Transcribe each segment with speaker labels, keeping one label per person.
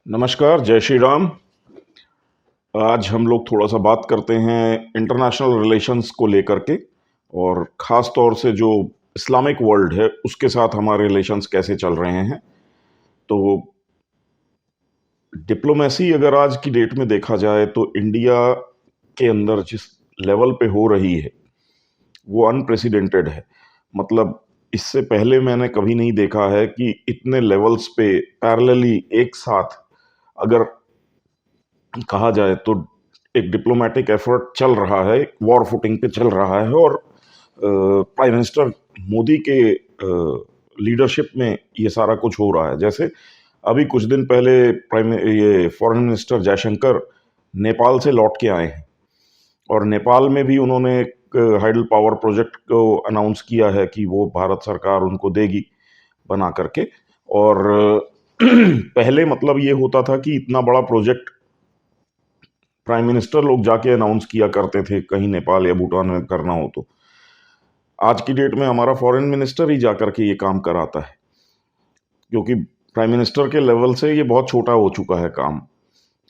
Speaker 1: नमस्कार, जय श्री राम। आज हम लोग थोड़ा सा बात करते हैं इंटरनेशनल रिलेशंस को लेकर के और ख़ास तौर से जो इस्लामिक वर्ल्ड है उसके साथ हमारे रिलेशंस कैसे चल रहे हैं। तो डिप्लोमेसी अगर आज की डेट में देखा जाए तो इंडिया के अंदर जिस लेवल पे हो रही है वो अनप्रेसिडेंटेड है। मतलब इससे पहले मैंने कभी नहीं देखा है कि इतने लेवल्स पे पैरेलली एक साथ अगर कहा जाए तो एक डिप्लोमेटिक एफर्ट चल रहा है, वॉर फुटिंग पे चल रहा है और प्राइम मिनिस्टर मोदी के लीडरशिप में ये सारा कुछ हो रहा है। जैसे अभी कुछ दिन पहले प्राइम ये फॉरेन मिनिस्टर जयशंकर नेपाल से लौट के आए हैं और नेपाल में भी उन्होंने एक हाइडल पावर प्रोजेक्ट को अनाउंस किया है कि वो भारत सरकार उनको देगी बना करके। और पहले मतलब ये होता था कि इतना बड़ा प्रोजेक्ट प्राइम मिनिस्टर लोग जाके अनाउंस किया करते थे कहीं नेपाल या भूटान में करना हो तो। आज की डेट में हमारा फॉरेन मिनिस्टर ही जाकर के ये काम कराता है, क्योंकि प्राइम मिनिस्टर के लेवल से ये बहुत छोटा हो चुका है काम।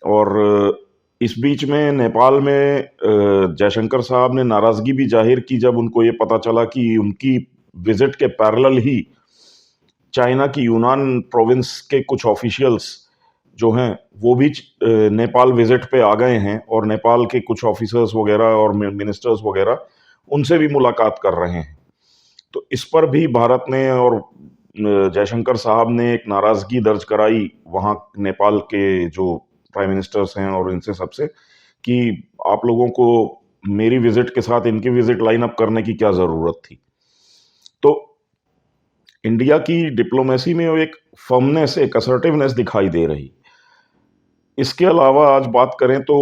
Speaker 1: और इस बीच में नेपाल में जयशंकर साहब ने नाराजगी भी जाहिर की जब उनको ये पता चला कि उनकी विजिट के पैरेलल ही चाइना की यूनान प्रोविंस के कुछ ऑफिशियल्स जो हैं वो भी नेपाल विजिट पे आ गए हैं और नेपाल के कुछ ऑफिसर्स वगैरह और मिनिस्टर्स वगैरह उनसे भी मुलाकात कर रहे हैं। तो इस पर भी भारत ने और जयशंकर साहब ने एक नाराजगी दर्ज कराई वहाँ नेपाल के जो प्राइम मिनिस्टर्स हैं और इनसे सबसे कि आप लोगों को मेरी विजिट के साथ इनकी विजिट लाइन अप करने की क्या ज़रूरत थी। तो इंडिया की डिप्लोमेसी में वो एक फर्मनेस, एक असर्टिवनेस दिखाई दे रही। इसके अलावा आज बात करें तो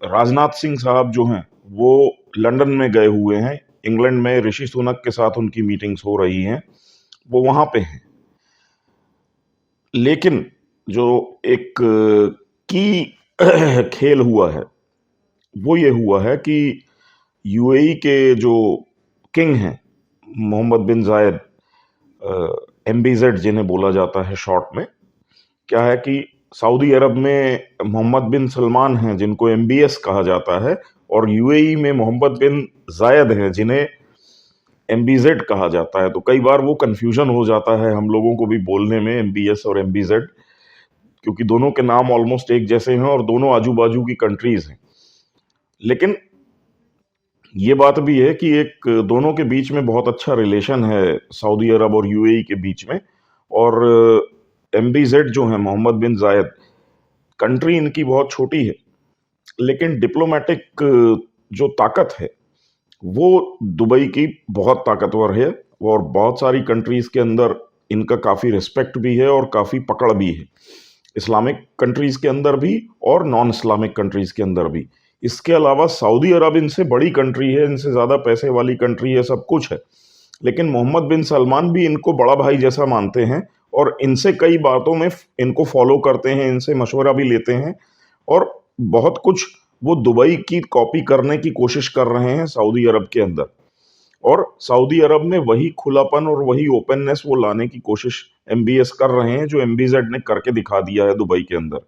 Speaker 1: राजनाथ सिंह साहब जो हैं वो लंदन में गए हुए हैं। इंग्लैंड में ऋषि सुनक के साथ उनकी मीटिंग्स हो रही हैं, वो वहाँ पे हैं। लेकिन जो एक की खेल हुआ है वो ये हुआ है कि यूएई के जो किंग हैं मोहम्मद बिन जायद, एमबीजेड जिन्हें बोला जाता है शॉर्ट में, क्या है कि सऊदी अरब में मोहम्मद बिन सलमान हैं जिनको एमबीएस कहा जाता है, और यूएई में मोहम्मद बिन जायद हैं जिन्हें एमबीजेड कहा जाता है। तो कई बार वो कंफ्यूजन हो जाता है हम लोगों को भी बोलने में एमबीएस और एमबीजेड, क्योंकि दोनों के नाम ऑलमोस्ट एक जैसे हैं और दोनों आजू बाजू की कंट्रीज हैं। लेकिन ये बात भी है कि एक दोनों के बीच में बहुत अच्छा रिलेशन है सऊदी अरब और यूएई के बीच में। और एमबीजेड जो है मोहम्मद बिन जायद, कंट्री इनकी बहुत छोटी है लेकिन डिप्लोमेटिक जो ताकत है वो दुबई की बहुत ताकतवर है और बहुत सारी कंट्रीज के अंदर इनका काफ़ी रिस्पेक्ट भी है और काफ़ी पकड़ भी है, इस्लामिक कंट्रीज के अंदर भी और नॉन इस्लामिक कंट्रीज के अंदर भी। इसके अलावा सऊदी अरब इनसे बड़ी कंट्री है, इनसे ज़्यादा पैसे वाली कंट्री है, सब कुछ है, लेकिन मोहम्मद बिन सलमान भी इनको बड़ा भाई जैसा मानते हैं और इनसे कई बातों में इनको फॉलो करते हैं, इनसे मशवरा भी लेते हैं। और बहुत कुछ वो दुबई की कॉपी करने की कोशिश कर रहे हैं सऊदी अरब के अंदर, और सऊदी अरब में वही खुलापन और वही ओपननेस वो लाने की कोशिश एमबीएस कर रहे हैं जो एमबीजेड ने करके दिखा दिया है दुबई के अंदर।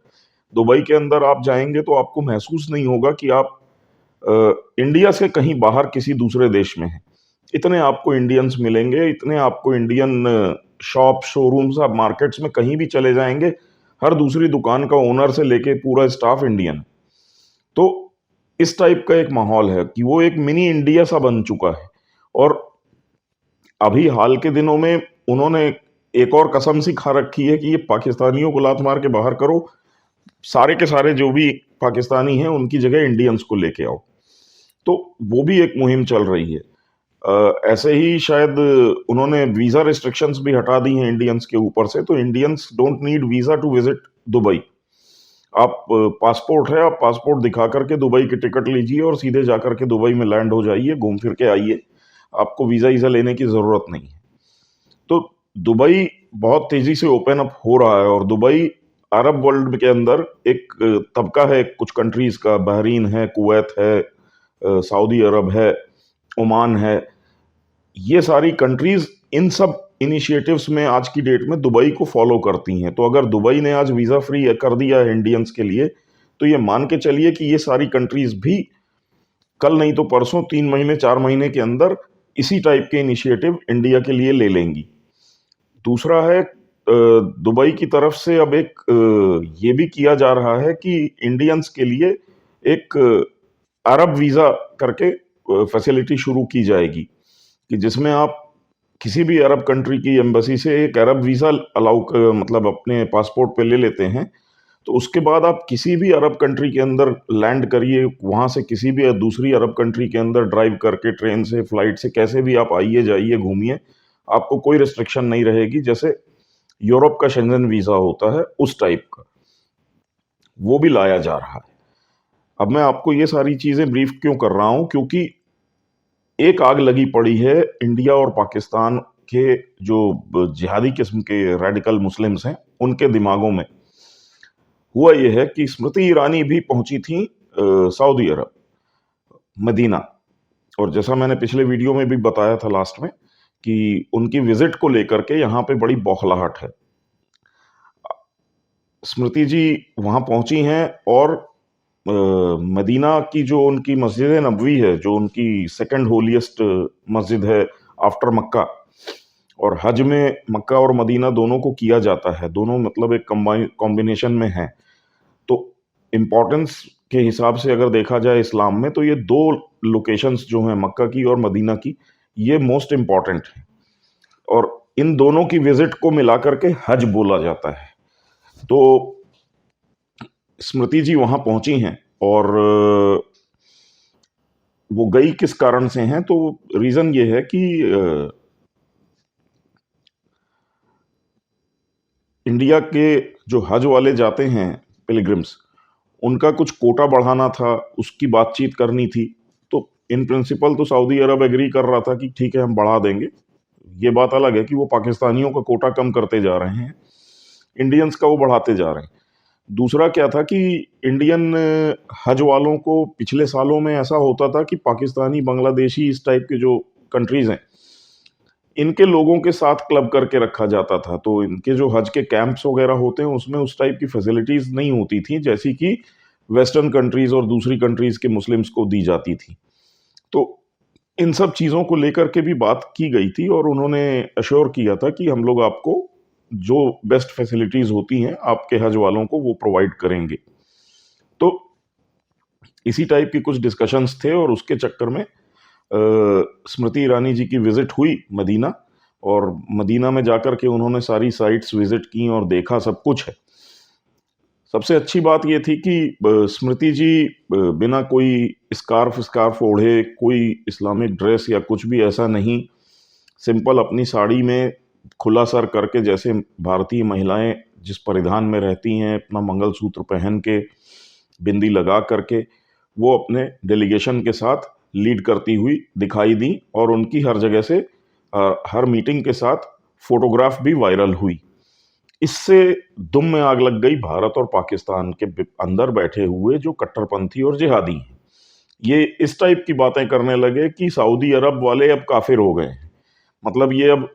Speaker 1: दुबई के अंदर आप जाएंगे तो आपको महसूस नहीं होगा कि आप इंडिया से कहीं बाहर किसी दूसरे देश में हैं। इतने आपको इंडियंस मिलेंगे, इतने आपको इंडियन शॉप, शोरूम्स, आप मार्केट्स में कहीं भी चले जाएंगे, हर दूसरी दुकान का ओनर से लेके पूरा स्टाफ इंडियन है। तो इस टाइप का एक माहौल है कि वो एक मिनी इंडिया सा बन चुका है। और अभी हाल के दिनों में उन्होंने एक और कसम सी खा रखी है कि ये पाकिस्तानियों को लात मार के बाहर करो, सारे के सारे जो भी पाकिस्तानी हैं उनकी जगह इंडियंस को लेके आओ। तो वो भी एक मुहिम चल रही है। ऐसे ही शायद उन्होंने वीज़ा रिस्ट्रिक्शंस भी हटा दी हैं इंडियंस के ऊपर से, तो Indians don't need visa to visit Dubai. आप पासपोर्ट है, आप पासपोर्ट दिखा करके दुबई की टिकट लीजिए और सीधे जा करके दुबई में लैंड हो जाइए, घूम फिर के आइए, आपको वीज़ा वीज़ा लेने की ज़रूरत नहीं है। तो दुबई बहुत तेज़ी से ओपन अप हो रहा है और दुबई अरब वर्ल्ड के अंदर एक तबका है कुछ कंट्रीज़ का, बहरीन है, कुवैत है, सऊदी अरब है, ओमान है, ये सारी कंट्रीज़ इन सब इनिशिएटिव्स में आज की डेट में दुबई को फॉलो करती हैं। तो अगर दुबई ने आज वीज़ा फ्री कर दिया है इंडियंस के लिए, तो ये मान के चलिए कि ये सारी कंट्रीज़ भी कल नहीं तो परसों 3 महीने 4 महीने के अंदर इसी टाइप के इनिशिएटिव इंडिया के लिए ले लेंगी। दूसरा है दुबई की तरफ से अब एक ये भी किया जा रहा है कि इंडियंस के लिए एक अरब वीज़ा करके फैसिलिटी शुरू की जाएगी कि जिसमें आप किसी भी अरब कंट्री की एम्बेसी से एक अरब वीज़ा मतलब अपने पासपोर्ट पे ले लेते हैं। तो उसके बाद आप किसी भी अरब कंट्री के अंदर लैंड करिए, वहाँ से किसी भी दूसरी अरब कंट्री के अंदर ड्राइव करके ट्रेन से, फ्लाइट से, कैसे भी आप आइए, जाइए, घूमिए, आपको कोई रिस्ट्रिक्शन नहीं रहेगी। जैसे यूरोप का शेंजन वीज़ा होता है, उस टाइप का, वो भी लाया जा रहा है। अब मैं आपको ये सारी चीज़ें ब्रीफ क्यों कर रहा हूँ? क्योंकि एक आग लगी पड़ी है इंडिया और पाकिस्तान के जो जिहादी किस्म के रेडिकल मुस्लिम्स हैं, उनके दिमागों में। हुआ ये है कि स्मृति ईरानी भी पहुंची थी सऊदी अरब, मदीना। और जैसा मैंने पिछले वीडियो में भी बताया था लास्ट में कि उनकी विजिट को लेकर के यहाँ पे बड़ी बौखलाहट है। स्मृति जी वहाँ पहुंची हैं और मदीना की जो उनकी मस्जिद नबवी है, जो उनकी सेकंड होलीएस्ट मस्जिद है आफ्टर मक्का, और हज में मक्का और मदीना दोनों को किया जाता है, दोनों मतलब एक कॉम्बिनेशन में है। तो इम्पोर्टेंस के हिसाब से अगर देखा जाए इस्लाम में, तो ये दो लोकेशंस जो हैं मक्का की और मदीना की, ये मोस्ट इम्पॉर्टेंट है और इन दोनों की विजिट को मिला करके हज बोला जाता है। तो स्मृति जी वहां पहुंची हैं और वो गई किस कारण से हैं? तो रीजन ये है कि इंडिया के जो हज वाले जाते हैं पिलग्रिम्स, उनका कुछ कोटा बढ़ाना था, उसकी बातचीत करनी थी। तो इन प्रिंसिपल तो सऊदी अरब एग्री कर रहा था कि ठीक है हम बढ़ा देंगे। ये बात अलग है कि वो पाकिस्तानियों का कोटा कम करते जा रहे हैं, इंडियंस का वो बढ़ाते जा रहे हैं। दूसरा क्या था कि इंडियन हज वालों को पिछले सालों में ऐसा होता था कि पाकिस्तानी, बांग्लादेशी, इस टाइप के जो कंट्रीज हैं, इनके लोगों के साथ क्लब करके रखा जाता था। तो इनके जो हज के कैंप्स वगैरह होते हैं उसमें उस टाइप की फैसिलिटीज नहीं होती थी जैसी कि वेस्टर्न कंट्रीज और दूसरी कंट्रीज के मुस्लिम्स को दी जाती थी। तो इन सब चीज़ों को लेकर के भी बात की गई थी और उन्होंने अश्योर किया था कि हम लोग आपको जो बेस्ट फैसिलिटीज होती हैं आपके हज वालों को वो प्रोवाइड करेंगे। तो इसी टाइप की कुछ डिस्कशंस थे और उसके चक्कर में स्मृति ईरानी जी की विजिट हुई मदीना, और मदीना में जाकर के उन्होंने सारी साइट्स विजिट की और देखा सब कुछ है। सबसे अच्छी बात ये थी कि स्मृति जी बिना कोई स्कार्फ स्कार्फ ओढ़े, कोई इस्लामिक ड्रेस या कुछ भी ऐसा नहीं, सिंपल अपनी साड़ी में खुला सर करके, जैसे भारतीय महिलाएं जिस परिधान में रहती हैं, अपना मंगलसूत्र पहन के, बिंदी लगा करके, वो अपने डेलीगेशन के साथ लीड करती हुई दिखाई दी और उनकी हर जगह से हर मीटिंग के साथ फोटोग्राफ भी वायरल हुई। इससे दुम में आग लग गई भारत और पाकिस्तान के अंदर बैठे हुए जो कट्टरपंथी और जिहादी हैं। ये इस टाइप की बातें करने लगे कि सऊदी अरब वाले अब काफिर हो गए हैं, मतलब ये अब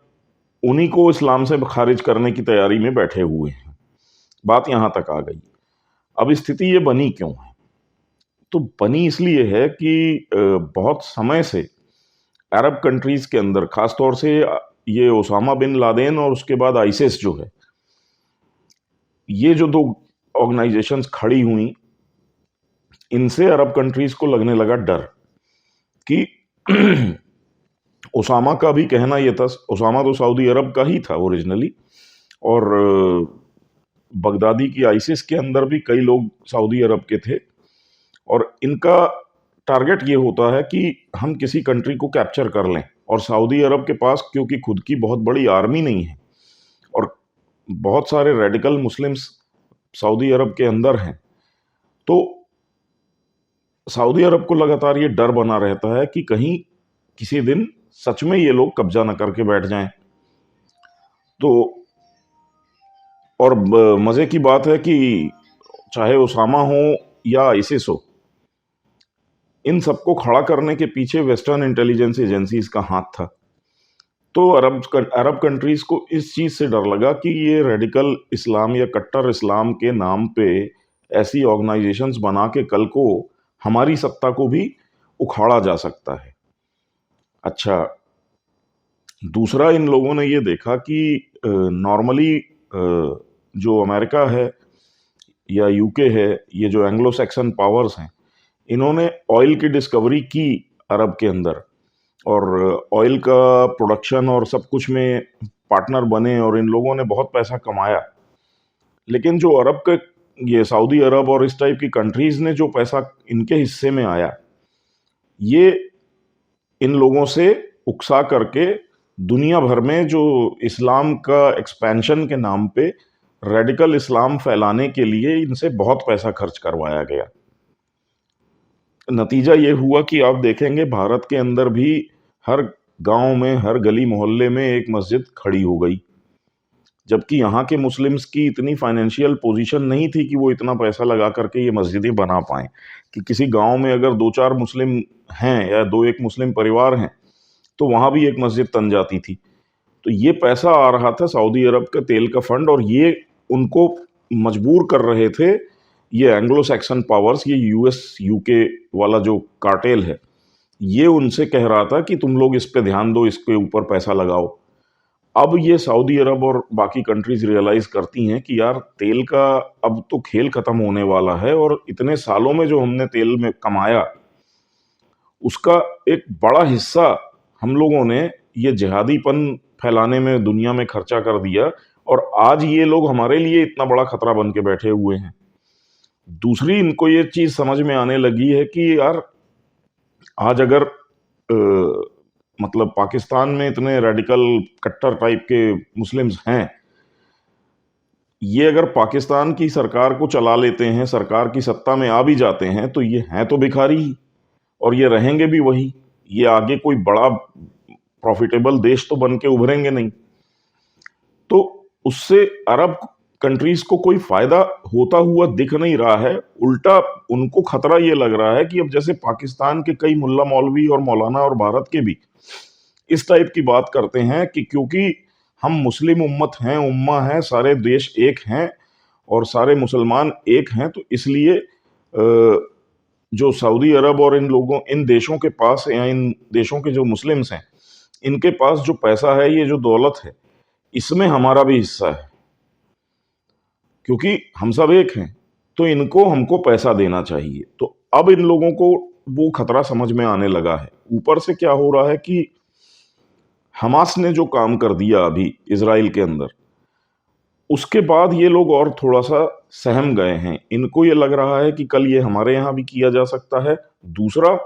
Speaker 1: उन्हीं को इस्लाम से खारिज करने की तैयारी में बैठे हुए हैं। बात यहां तक आ गई। अब स्थिति ये बनी क्यों है? तो बनी इसलिए है कि बहुत समय से अरब कंट्रीज के अंदर, खासतौर से ये ओसामा बिन लादेन और उसके बाद आईसिस जो है, ये जो दो ऑर्गेनाइजेशंस खड़ी हुई, इनसे अरब कंट्रीज को लगने लगा डर कि ओसामा का भी कहना यह था, ओसामा तो सऊदी अरब का ही था ओरिजिनली, और बगदादी की आईसिस के अंदर भी कई लोग सऊदी अरब के थे, और इनका टारगेट ये होता है कि हम किसी कंट्री को कैप्चर कर लें। और सऊदी अरब के पास क्योंकि खुद की बहुत बड़ी आर्मी नहीं है और बहुत सारे रेडिकल मुस्लिम्स सऊदी अरब के अंदर हैं, तो सऊदी अरब को लगातार ये डर बना रहता है कि कहीं किसी दिन सच में ये लोग कब्जा न करके बैठ जाएं। तो और मजे की बात है कि चाहे ओसामा हो या आईसिस हो, इन सबको खड़ा करने के पीछे वेस्टर्न इंटेलिजेंस एजेंसीज का हाथ था। तो अरब कंट्रीज को इस चीज से डर लगा कि ये रेडिकल इस्लाम या कट्टर इस्लाम के नाम पे ऐसी ऑर्गेनाइजेशंस बना के कल को हमारी सत्ता को भी उखाड़ा जा सकता है। अच्छा, दूसरा इन लोगों ने ये देखा कि नॉर्मली जो अमेरिका है या यूके है, ये जो एंग्लो सैक्सन पावर्स हैं, इन्होंने ऑयल की डिस्कवरी की अरब के अंदर, और ऑयल का प्रोडक्शन और सब कुछ में पार्टनर बने और इन लोगों ने बहुत पैसा कमाया। लेकिन जो अरब के, ये सऊदी अरब और इस टाइप की कंट्रीज ने जो पैसा इनके हिस्से में आया, ये इन लोगों से उकसा करके दुनिया भर में जो इस्लाम का एक्सपेंशन के नाम पे रेडिकल इस्लाम फैलाने के लिए इनसे बहुत पैसा खर्च करवाया गया। नतीजा ये हुआ कि आप देखेंगे भारत के अंदर भी हर गांव में, हर गली मोहल्ले में एक मस्जिद खड़ी हो गई, जबकि यहाँ के मुस्लिम्स की इतनी फाइनेंशियल पोजीशन नहीं थी कि वो इतना पैसा लगा करके ये मस्जिदें बना पाएं। कि किसी गांव में अगर दो चार मुस्लिम हैं या दो एक मुस्लिम परिवार हैं तो वहां भी एक मस्जिद तन जाती थी। तो ये पैसा आ रहा था सऊदी अरब का तेल का फंड, और ये उनको मजबूर कर रहे थे, ये एंग्लो सैक्सन पावर्स, ये यूएस यूके वाला जो कार्टेल है, ये उनसे कह रहा था कि तुम लोग इस पे ध्यान दो, इसके ऊपर पैसा लगाओ। अब ये सऊदी अरब और बाकी कंट्रीज रियलाइज करती हैं कि यार तेल का अब तो खेल खत्म होने वाला है, और इतने सालों में जो हमने तेल में कमाया उसका एक बड़ा हिस्सा हम लोगों ने ये जिहादीपन फैलाने में दुनिया में खर्चा कर दिया, और आज ये लोग हमारे लिए इतना बड़ा खतरा बन के बैठे हुए हैं। दूसरी, इनको ये चीज समझ में आने लगी है कि यार आज अगर मतलब पाकिस्तान में इतने रेडिकल कट्टर टाइप के मुस्लिम्स हैं, ये अगर पाकिस्तान की सरकार को चला लेते हैं, सरकार की सत्ता में आ भी जाते हैं, तो ये हैं तो भिखारी ही, और ये रहेंगे भी वही। ये आगे कोई बड़ा प्रॉफिटेबल देश तो बन के उभरेंगे नहीं। तो उससे अरब कंट्रीज को कोई फायदा होता हुआ दिख नहीं रहा है, उल्टा उनको खतरा ये लग रहा है कि अब जैसे पाकिस्तान के कई मुल्ला मौलवी और मौलाना और भारत के भी इस टाइप की बात करते हैं कि क्योंकि हम मुस्लिम उम्मत हैं, उम्मा है, सारे देश एक हैं और सारे मुसलमान एक हैं, तो इसलिए जो सऊदी अरब और इन देशों के पास, या इन देशों के जो मुस्लिम्स हैं, इनके पास जो पैसा है, ये जो दौलत है, इसमें हमारा भी हिस्सा है, क्योंकि हम सब एक हैं, तो इनको हमको पैसा देना चाहिए। तो अब इन लोगों को वो खतरा समझ में आने लगा है। ऊपर से क्या हो रहा है कि हमास ने जो काम कर दिया अभी इजराइल के अंदर, उसके बाद ये लोग और थोड़ा सा सहम गए हैं। इनको ये लग रहा है कि कल ये हमारे यहां भी किया जा सकता है। दूसरा,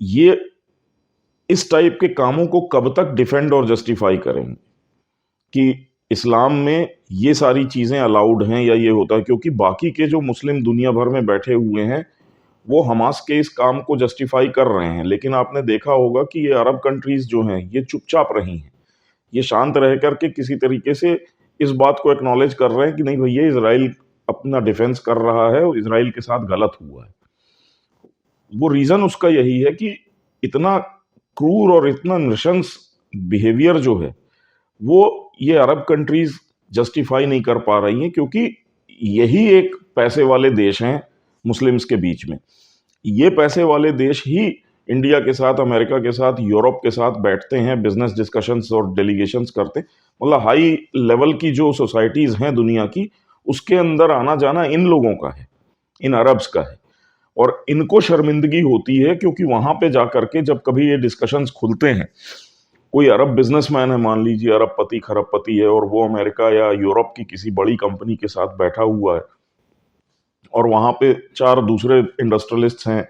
Speaker 1: ये इस टाइप के कामों को कब तक डिफेंड और जस्टिफाई करेंगे कि इस्लाम में ये सारी चीजें अलाउड हैं या ये होता है, क्योंकि बाकी के जो मुस्लिम दुनिया भर में बैठे हुए हैं वो हमास के इस काम को जस्टिफाई कर रहे हैं। लेकिन आपने देखा होगा कि ये अरब कंट्रीज जो हैं ये चुपचाप रही हैं, ये शांत रह करके किसी तरीके से इस बात को एक्नॉलेज कर रहे हैं कि नहीं भैया, इसराइल अपना डिफेंस कर रहा है और इसराइल के साथ गलत हुआ है। वो रीजन उसका यही है कि इतना क्रूर और इतना नृशंस बिहेवियर जो है वो ये अरब कंट्रीज जस्टिफाई नहीं कर पा रही हैं, क्योंकि यही एक पैसे वाले देश हैं मुस्लिम्स के बीच में। ये पैसे वाले देश ही इंडिया के साथ, अमेरिका के साथ, यूरोप के साथ बैठते हैं, बिजनेस डिस्कशंस और डेलीगेशंस करते हैं। मतलब हाई लेवल की जो सोसाइटीज हैं दुनिया की, उसके अंदर आना जाना इन लोगों का है, इन अरब्स का है। और इनको शर्मिंदगी होती है क्योंकि वहां पे जाकर के जब कभी ये डिस्कशंस खुलते हैं, कोई अरब बिजनेसमैन है, मान लीजिए अरबपति खरबपति है, और वो अमेरिका या यूरोप की किसी बड़ी कंपनी के साथ बैठा हुआ है, और वहां पे चार दूसरे इंडस्ट्रियलिस्ट हैं,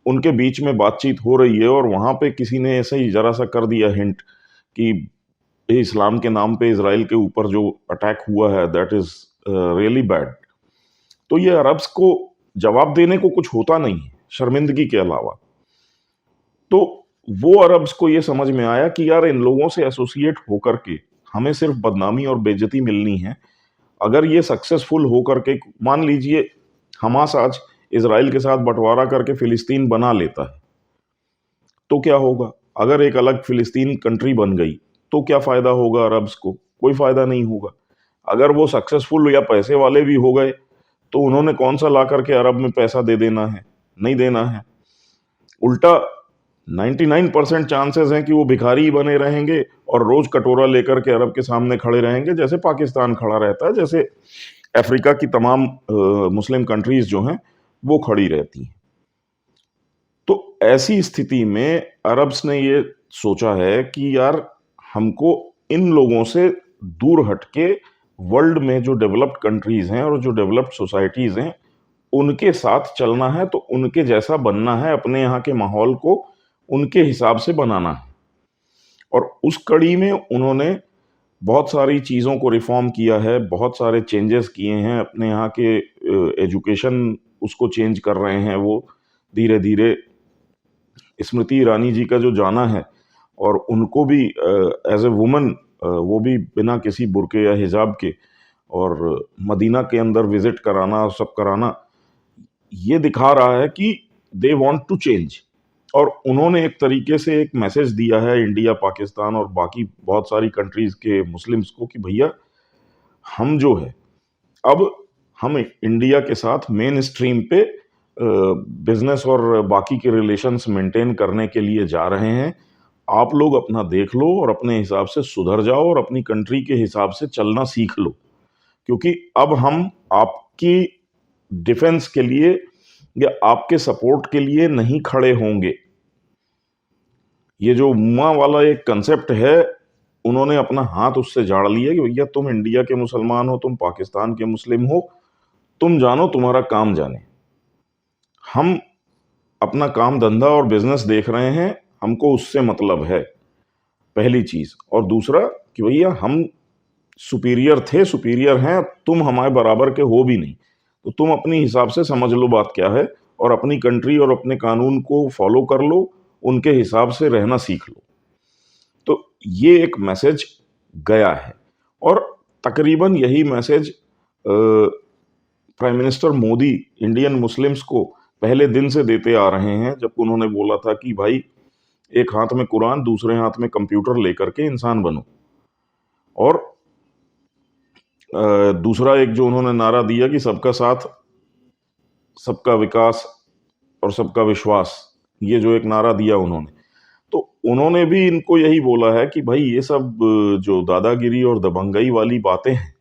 Speaker 1: उनके बीच में बातचीत हो रही है, और वहां पे किसी ने ऐसे ही जरा सा कर दिया हिंट कि ये इस्लाम के नाम पे इसराइल के ऊपर जो अटैक हुआ है दैट इज रियली बैड। तो ये अरब्स को जवाब देने को कुछ होता नहीं है शर्मिंदगी के अलावा। तो वो अरब्स को ये समझ में आया कि यार इन लोगों से एसोसिएट होकर के हमें सिर्फ बदनामी और बेइज्जती मिलनी है। अगर ये सक्सेसफुल होकर के, मान लीजिए हमास आज इसराइल के साथ बंटवारा करके फिलिस्तीन बना लेता है, तो क्या होगा? अगर एक अलग फिलिस्तीन कंट्री बन गई तो क्या फ़ायदा होगा अरब्स को? कोई फ़ायदा नहीं होगा। अगर वो सक्सेसफुल या पैसे वाले भी हो गए तो उन्होंने कौन सा ला करके अरब में पैसा दे देना है? नहीं देना है। उल्टा 99% चांसेस हैं कि वो भिखारी ही बने रहेंगे और रोज कटोरा लेकर के अरब के सामने खड़े रहेंगे, जैसे पाकिस्तान खड़ा रहता है, जैसे अफ्रीका की तमाम मुस्लिम कंट्रीज जो हैं वो खड़ी रहती हैं। तो ऐसी स्थिति में अरब्स ने ये सोचा है कि यार हमको इन लोगों से दूर हटके वर्ल्ड में जो डेवलप्ड कंट्रीज हैं और जो डेवलप्ड सोसाइटीज हैं उनके साथ चलना है, तो उनके जैसा बनना है, अपने यहाँ के माहौल को उनके हिसाब से बनाना है। और उस कड़ी में उन्होंने बहुत सारी चीज़ों को रिफॉर्म किया है, बहुत सारे चेंजेस किए हैं अपने यहाँ के एजुकेशन, उसको चेंज कर रहे हैं वो धीरे धीरे। स्मृति ईरानी जी का जो जाना है और उनको भी एज ए वुमन वो भी बिना किसी बुर्के या हिजाब के और मदीना के अंदर विजिट कराना, सब कराना, ये दिखा रहा है कि दे वांट टू चेंज। और उन्होंने एक तरीके से एक मैसेज दिया है इंडिया, पाकिस्तान और बाकी बहुत सारी कंट्रीज के मुस्लिम्स को कि भैया हम जो है अब हम इंडिया के साथ मेन स्ट्रीम पे बिजनेस और बाकी के रिलेशंस मेंटेन करने के लिए जा रहे हैं। आप लोग अपना देख लो और अपने हिसाब से सुधर जाओ और अपनी कंट्री के हिसाब से चलना सीख लो, क्योंकि अब हम आपकी डिफेंस के लिए या आपके सपोर्ट के लिए नहीं खड़े होंगे। ये जो मुआ वाला एक कंसेप्ट है, उन्होंने अपना हाथ उससे झाड़ लिया कि भैया तुम इंडिया के मुसलमान हो, तुम पाकिस्तान के मुस्लिम हो, तुम जानो तुम्हारा काम जाने। हम अपना काम धंधा और बिजनेस देख रहे हैं, हमको उससे मतलब है, पहली चीज। और दूसरा कि भैया हम सुपीरियर थे, सुपीरियर हैं, तुम हमारे बराबर के हो भी नहीं, तो तुम अपनी हिसाब से समझ लो बात क्या है और अपनी कंट्री और अपने कानून को फॉलो कर लो, उनके हिसाब से रहना सीख लो। तो ये एक मैसेज गया है और तकरीबन यही message prime minister Modi Indian Muslims को पहले दिन से देते आ रहे हैं, जब उन्होंने बोला था कि भाई एक हाथ में कुरान, दूसरे हाथ में कंप्यूटर लेकर के इंसान बनो। और दूसरा एक जो उन्होंने नारा दिया कि सबका साथ, सबका विकास और सबका विश्वास, ये जो एक नारा दिया उन्होंने, तो उन्होंने भी इनको यही बोला है कि भाई ये सब जो दादागिरी और दबंगई वाली बातें हैं,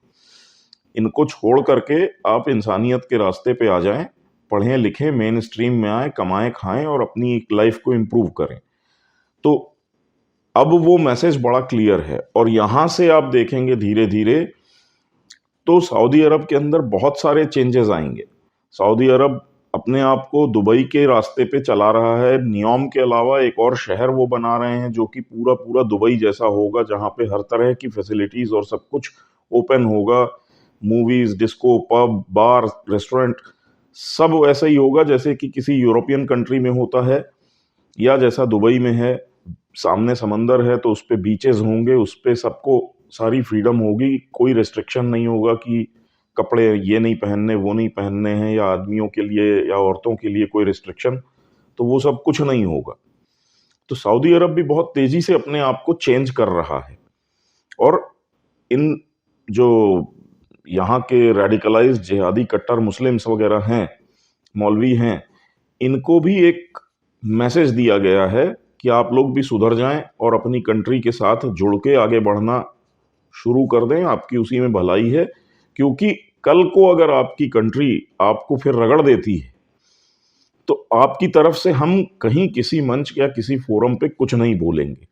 Speaker 1: इनको छोड़ करके आप इंसानियत के रास्ते पे आ जाएं, पढ़ें लिखें, मेन स्ट्रीम में आए, कमाएं खाएं और अपनी लाइफ को इम्प्रूव करें। तो अब वो मैसेज बड़ा क्लियर है और यहां से आप देखेंगे धीरे धीरे तो सऊदी अरब के अंदर बहुत सारे चेंजेस आएंगे। सऊदी अरब अपने आप को दुबई के रास्ते पे चला रहा है। नियोम के अलावा एक और शहर वो बना रहे हैं जो कि पूरा पूरा दुबई जैसा होगा, जहाँ पे हर तरह की फैसिलिटीज और सब कुछ ओपन होगा। मूवीज, डिस्को, पब, बार, रेस्टोरेंट, सब वैसा ही होगा जैसे कि किसी यूरोपियन कंट्री में होता है या जैसा दुबई में है। सामने समंदर है तो उस पे बीचेस होंगे, उस पे सबको सारी फ्रीडम होगी, कोई रेस्ट्रिक्शन नहीं होगा कि कपड़े ये नहीं पहनने, वो नहीं पहनने हैं, या आदमियों के लिए या औरतों के लिए कोई रिस्ट्रिक्शन, तो वो सब कुछ नहीं होगा। तो सऊदी अरब भी बहुत तेजी से अपने आप को चेंज कर रहा है और इन जो यहाँ के रेडिकलाइज्ड जिहादी कट्टर मुस्लिम्स वगैरह हैं, मौलवी हैं, इनको भी एक मैसेज दिया गया है कि आप लोग भी सुधर जाएं और अपनी कंट्री के साथ जुड़ के आगे बढ़ना शुरू कर दें, आपकी उसी में भलाई है। क्योंकि कल को अगर आपकी कंट्री आपको फिर रगड़ देती है तो आपकी तरफ से हम कहीं किसी मंच या किसी फोरम पे कुछ नहीं बोलेंगे।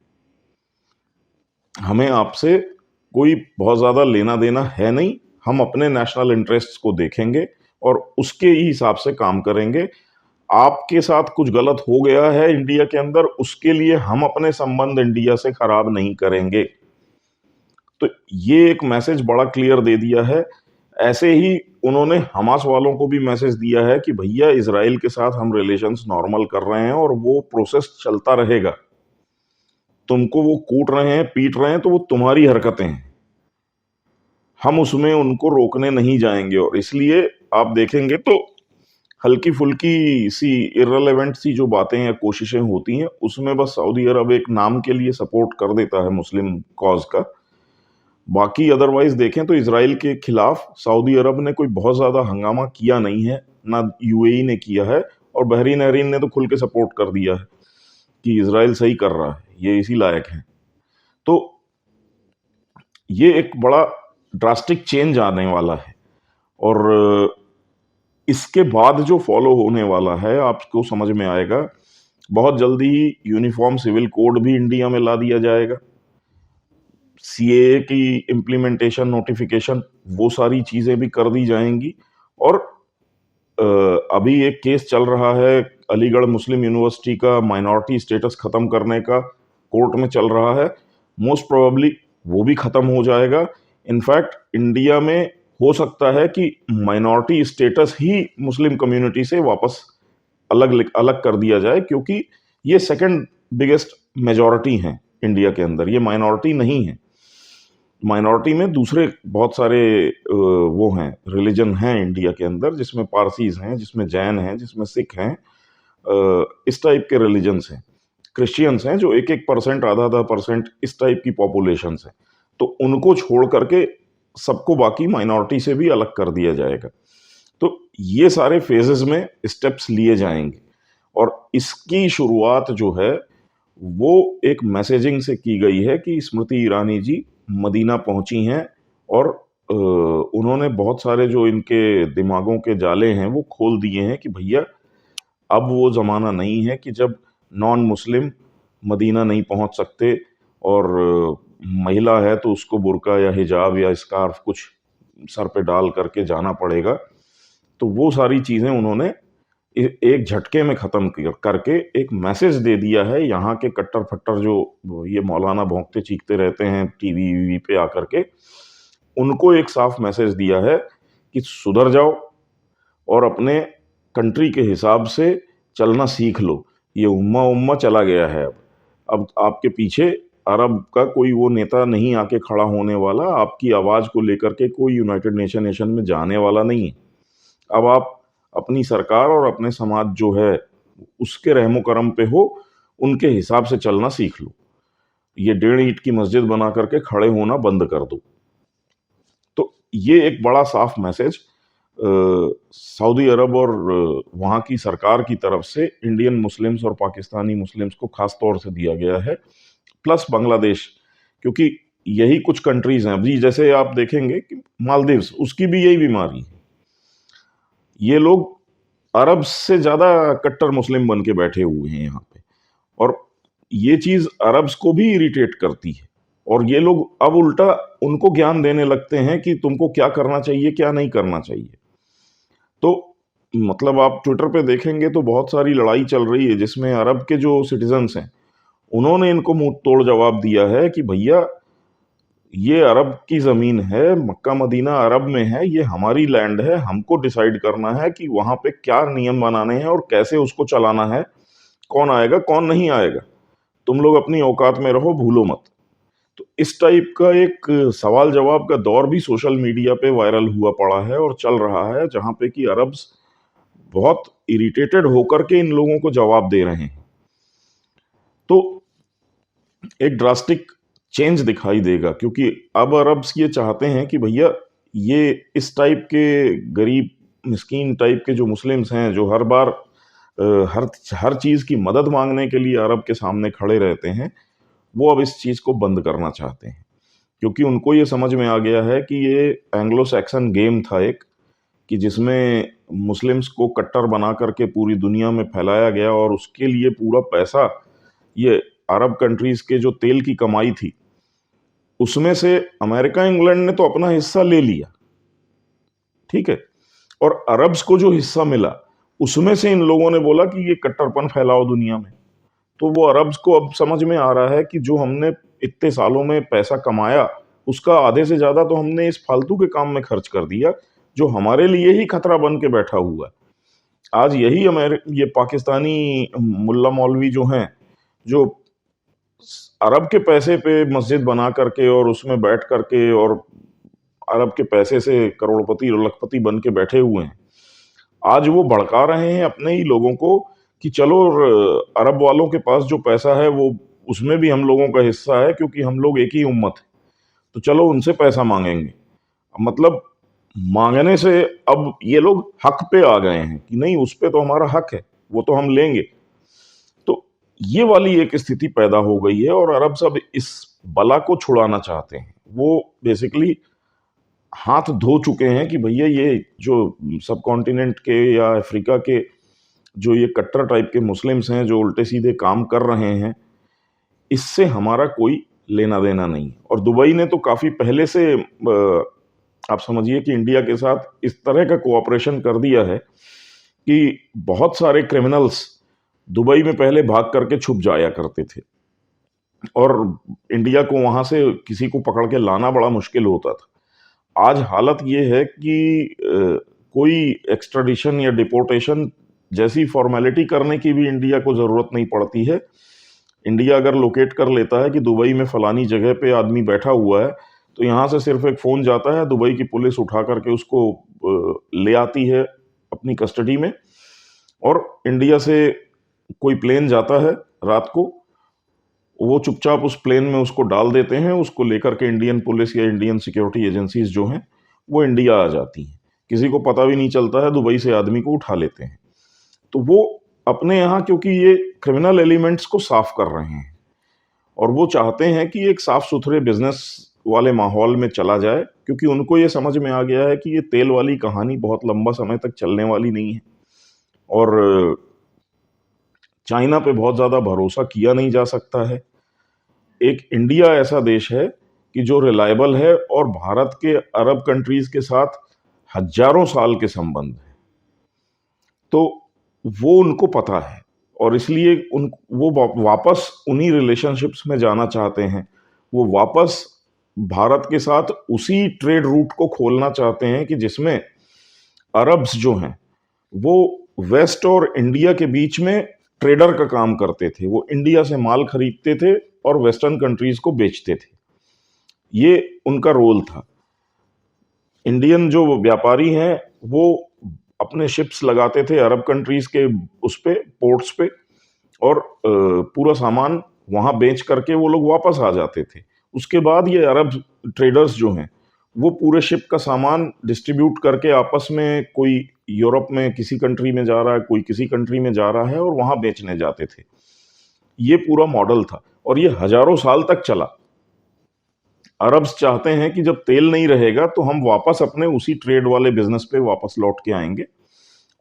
Speaker 1: हमें आपसे कोई बहुत ज्यादा लेना देना है नहीं, हम अपने नेशनल इंटरेस्ट्स को देखेंगे और उसके ही हिसाब से काम करेंगे। आपके साथ कुछ गलत हो गया है इंडिया के अंदर, उसके लिए हम अपने संबंध इंडिया से खराब नहीं करेंगे। तो ये एक मैसेज बड़ा क्लियर दे दिया है। ऐसे ही उन्होंने हमास वालों को भी मैसेज दिया है कि भैया इसराइल के साथ हम रिलेशंस नॉर्मल कर रहे हैं और वो प्रोसेस चलता रहेगा। तुमको वो कूट रहे हैं, पीट रहे हैं, तो वो तुम्हारी हरकतें हैं, हम उसमें उनको रोकने नहीं जाएंगे। और इसलिए आप देखेंगे तो हल्की-फुल्की सी इर्रेलेवेंट सी जो बातें या कोशिशें होती हैं, उसमें बस सऊदी अरब एक नाम के लिए सपोर्ट कर देता है मुस्लिम कॉज़ का। बाकी अदरवाइज़ देखें तो इज़राइल के खिलाफ सऊदी अरब ने कोई बहुत ज़्यादा हंगामा किया नहीं है, ना यूएई ने किया है, और बहरीन-नहरीन ने तो खुल के सपोर्ट कर दिया है कि इज़राइल सही कर रहा है, ये इसी लायक है। तो ये एक बड़ा ड्रास्टिक चेंज आने वाला है, और इसके बाद जो फॉलो होने वाला है आपको समझ में आएगा। बहुत जल्दी ही यूनिफॉर्म सिविल कोड भी इंडिया में ला दिया जाएगा। सीएए की इम्प्लीमेंटेशन नोटिफिकेशन वो सारी चीज़ें भी कर दी जाएंगी। और अभी एक केस चल रहा है अलीगढ़ मुस्लिम यूनिवर्सिटी का माइनॉरिटी स्टेटस खत्म करने का, कोर्ट में चल रहा है। मोस्ट प्रोबेबली वो भी खत्म हो जाएगा। इनफैक्ट इंडिया में हो सकता है कि माइनॉरिटी स्टेटस ही मुस्लिम कम्युनिटी से वापस अलग अलग कर दिया जाए, क्योंकि ये सेकंड बिगेस्ट मेजॉरिटी हैं इंडिया के अंदर, ये माइनॉरिटी नहीं है। माइनॉरिटी में दूसरे बहुत सारे वो हैं, रिलीजन हैं इंडिया के अंदर, जिसमें पारसीज हैं, जिसमें जैन हैं, जिसमें सिख हैं, इस टाइप के रिलीजन्स हैं। क्रिश्चियंस हैं जो 1-1%, आधा-आधा परसेंट इस टाइप की पॉपुलेशंस हैं। तो उनको छोड़ करके सबको बाकी माइनॉरिटी से भी अलग कर दिया जाएगा। तो ये सारे फेजेस में स्टेप्स लिए जाएंगे, और इसकी शुरुआत जो है वो एक मैसेजिंग से की गई है कि स्मृति ईरानी जी मदीना पहुंची हैं, और उन्होंने बहुत सारे जो इनके दिमागों के जाले हैं वो खोल दिए हैं कि भैया अब वो ज़माना नहीं है कि जब नॉन मुस्लिम मदीना नहीं पहुंच सकते, और महिला है तो उसको बुर्का या हिजाब या स्कार्फ कुछ सर पे डाल करके जाना पड़ेगा। तो वो सारी चीज़ें उन्होंने एक झटके में ख़त्म करके एक मैसेज दे दिया है। यहाँ के कट्टर फट्टर जो ये मौलाना भौंकते चीखते रहते हैं टीवी वीवी पे आकर के, उनको एक साफ मैसेज दिया है कि सुधर जाओ और अपने कंट्री के हिसाब से चलना सीख लो। ये उम्मा उम्मा चला गया है। अब आपके पीछे अरब का कोई वो नेता नहीं आके खड़ा होने वाला, आपकी आवाज़ को लेकर के कोई यूनाइटेड नेशन में जाने वाला नहीं है। अब आप अपनी सरकार और अपने समाज जो है उसके रहमो करम पे हो, उनके हिसाब से चलना सीख लो। ये 1.5 ईंट की मस्जिद बना करके खड़े होना बंद कर दो। तो ये एक बड़ा साफ मैसेज सऊदी अरब और वहाँ की सरकार की तरफ से इंडियन मुस्लिम्स और पाकिस्तानी मुस्लिम्स को खास तौर से दिया गया है, प्लस बांग्लादेश, क्योंकि यही कुछ कंट्रीज हैं। अभी जैसे आप देखेंगे कि मालदीव्स, उसकी भी यही बीमारी है। ये लोग अरब से ज़्यादा कट्टर मुस्लिम बन के बैठे हुए हैं यहाँ पे, और ये चीज़ अरब्स को भी इरिटेट करती है, और ये लोग अब उल्टा उनको ज्ञान देने लगते हैं कि तुमको क्या करना चाहिए, क्या नहीं करना चाहिए। तो मतलब आप ट्विटर पे देखेंगे तो बहुत सारी लड़ाई चल रही है, जिसमें अरब के जो सिटीजन्स हैं उन्होंने इनको मुंह तोड़ जवाब दिया है कि भैया ये अरब की ज़मीन है, मक्का मदीना अरब में है, ये हमारी लैंड है, हमको डिसाइड करना है कि वहाँ पे क्या नियम बनाने हैं और कैसे उसको चलाना है, कौन आएगा कौन नहीं आएगा, तुम लोग अपनी औकात में रहो, भूलो मत। तो इस टाइप का एक सवाल जवाब का दौर भी सोशल मीडिया पे वायरल हुआ पड़ा है और चल रहा है, जहाँ पे कि अरब्स बहुत इरिटेटेड होकर के इन लोगों को जवाब दे रहे हैं। तो एक ड्रास्टिक चेंज दिखाई देगा, क्योंकि अब अरब्स ये चाहते हैं कि भैया ये इस टाइप के गरीब मिस्कीन टाइप के जो मुस्लिम्स हैं, जो हर बार हर हर चीज़ की मदद मांगने के लिए अरब के सामने खड़े रहते हैं, वो अब इस चीज़ को बंद करना चाहते हैं। क्योंकि उनको ये समझ में आ गया है कि ये एंग्लो सैक्सन गेम था एक, कि जिसमें मुस्लिम्स को कट्टर बना करके पूरी दुनिया में फैलाया गया, और उसके लिए पूरा पैसा ये अरब कंट्रीज के जो तेल की कमाई थी उसमें से अमेरिका इंग्लैंड ने तो अपना हिस्सा ले लिया, ठीक है, और अरब्स को जो हिस्सा मिला उसमें से इन लोगों ने बोला कि ये कट्टरपन फैलाओ दुनिया में। तो वो अरब्स को अब समझ में आ रहा है कि जो हमने इतने सालों में पैसा कमाया उसका आधे से ज्यादा तो हमने इस फालतू के काम में खर्च कर दिया, जो हमारे लिए ही खतरा बन के बैठा हुआ है। आज यही ये पाकिस्तानी मुल्ला मौलवी जो हैं, जो अरब के पैसे पे मस्जिद बना करके और उसमें बैठ करके और अरब के पैसे से करोड़पति और लखपति बन के बैठे हुए हैं, आज वो भड़का रहे हैं अपने ही लोगों को कि चलो अरब वालों के पास जो पैसा है वो उसमें भी हम लोगों का हिस्सा है, क्योंकि हम लोग एक ही उम्मत है, तो चलो उनसे पैसा मांगेंगे। मतलब मांगने से अब ये लोग हक पे आ गए हैं कि नहीं, उस पे तो हमारा हक है, वो तो हम लेंगे। तो ये वाली एक स्थिति पैदा हो गई है और अरब सब इस बला को छुड़ाना चाहते हैं। वो बेसिकली हाथ धो चुके हैं कि भैया ये जो सब कॉन्टिनेंट के या अफ्रीका के जो ये कट्टर टाइप के मुस्लिम्स हैं जो उल्टे सीधे काम कर रहे हैं, इससे हमारा कोई लेना देना नहीं। और दुबई ने तो काफी पहले से आप समझिए कि इंडिया के साथ इस तरह का कोऑपरेशन कर दिया है कि बहुत सारे क्रिमिनल्स दुबई में पहले भाग करके छुप जाया करते थे और इंडिया को वहां से किसी को पकड़ के लाना बड़ा मुश्किल होता था। आज हालत ये है कि कोई एक्स्ट्राडिशन या डिपोर्टेशन जैसी फॉर्मेलिटी करने की भी इंडिया को जरूरत नहीं पड़ती है। इंडिया अगर लोकेट कर लेता है कि दुबई में फलानी जगह पे आदमी बैठा हुआ है, तो यहाँ से सिर्फ एक फोन जाता है, दुबई की पुलिस उठा करके उसको ले आती है अपनी कस्टडी में। और इंडिया से कोई प्लेन जाता है रात को, वो चुपचाप उस प्लेन में उसको डाल देते हैं, उसको लेकर के इंडियन पुलिस या इंडियन सिक्योरिटी एजेंसीज जो हैं वो इंडिया आ जाती हैं। किसी को पता भी नहीं चलता है, दुबई से आदमी को उठा लेते हैं। तो वो अपने यहाँ, क्योंकि ये क्रिमिनल एलिमेंट्स को साफ कर रहे हैं और वो चाहते हैं कि एक साफ सुथरे बिजनेस वाले माहौल में चला जाए, क्योंकि उनको ये समझ में आ गया है कि ये तेल वाली कहानी बहुत लंबा समय तक चलने वाली नहीं है और चाइना पे बहुत ज़्यादा भरोसा किया नहीं जा सकता है। एक इंडिया ऐसा देश है कि जो रिलायबल है और भारत के अरब कंट्रीज के साथ हजारों साल के संबंध हैं, तो वो उनको पता है और इसलिए वो वापस उन्हीं रिलेशनशिप्स में जाना चाहते हैं। वो वापस भारत के साथ उसी ट्रेड रूट को खोलना चाहते हैं कि जिसमें अरब्स जो हैं वो वेस्ट और इंडिया के बीच में ट्रेडर का काम करते थे। वो इंडिया से माल खरीदते थे और वेस्टर्न कंट्रीज को बेचते थे। ये उनका रोल था। इंडियन जो व्यापारी हैं वो अपने शिप्स लगाते थे अरब कंट्रीज के उस पे पोर्ट्स पे और पूरा सामान वहां बेच करके वो लोग वापस आ जाते थे। उसके बाद ये अरब ट्रेडर्स जो हैं वो पूरे शिप का सामान डिस्ट्रीब्यूट करके आपस में, कोई यूरोप में किसी कंट्री में जा रहा है, कोई किसी कंट्री में जा रहा है और वहां बेचने जाते थे। ये पूरा मॉडल था और ये हजारों साल तक चला। अरब्स चाहते हैं कि जब तेल नहीं रहेगा तो हम वापस अपने उसी ट्रेड वाले बिजनेस पे वापस लौट के आएंगे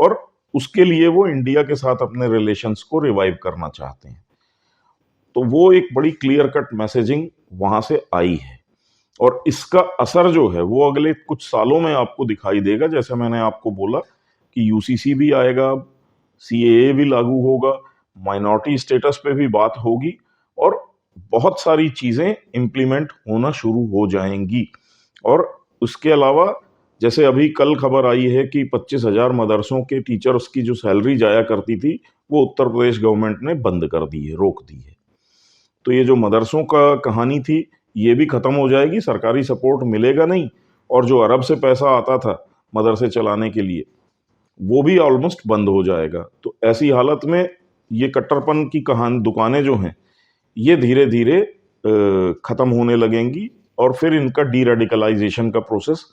Speaker 1: और उसके लिए वो इंडिया के साथ अपने रिलेशंस को रिवाइव करना चाहते हैं। तो वो एक बड़ी क्लियर कट मैसेजिंग वहां से आई है और इसका असर जो है वो अगले कुछ सालों में आपको दिखाई देगा। जैसे मैंने आपको बोला कि यूसीसी भी आएगा, सीएए भी लागू होगा, माइनॉरिटी स्टेटस पे भी बात होगी और बहुत सारी चीजें इंप्लीमेंट होना शुरू हो जाएंगी। और उसके अलावा जैसे अभी कल खबर आई है कि 25,000 मदरसों के टीचर्स की जो सैलरी जाया करती थी वो उत्तर प्रदेश गवर्नमेंट ने बंद कर दी है, रोक दी है। तो ये जो मदरसों का कहानी थी ये भी खत्म हो जाएगी, सरकारी सपोर्ट मिलेगा नहीं और जो अरब से पैसा आता था मदरसे चलाने के लिए वो भी ऑलमोस्ट बंद हो जाएगा। तो ऐसी हालत में ये कट्टरपन की कहानी दुकानें जो हैं ये धीरे धीरे खत्म होने लगेंगी और फिर इनका डी रेडिकलाइजेशन का प्रोसेस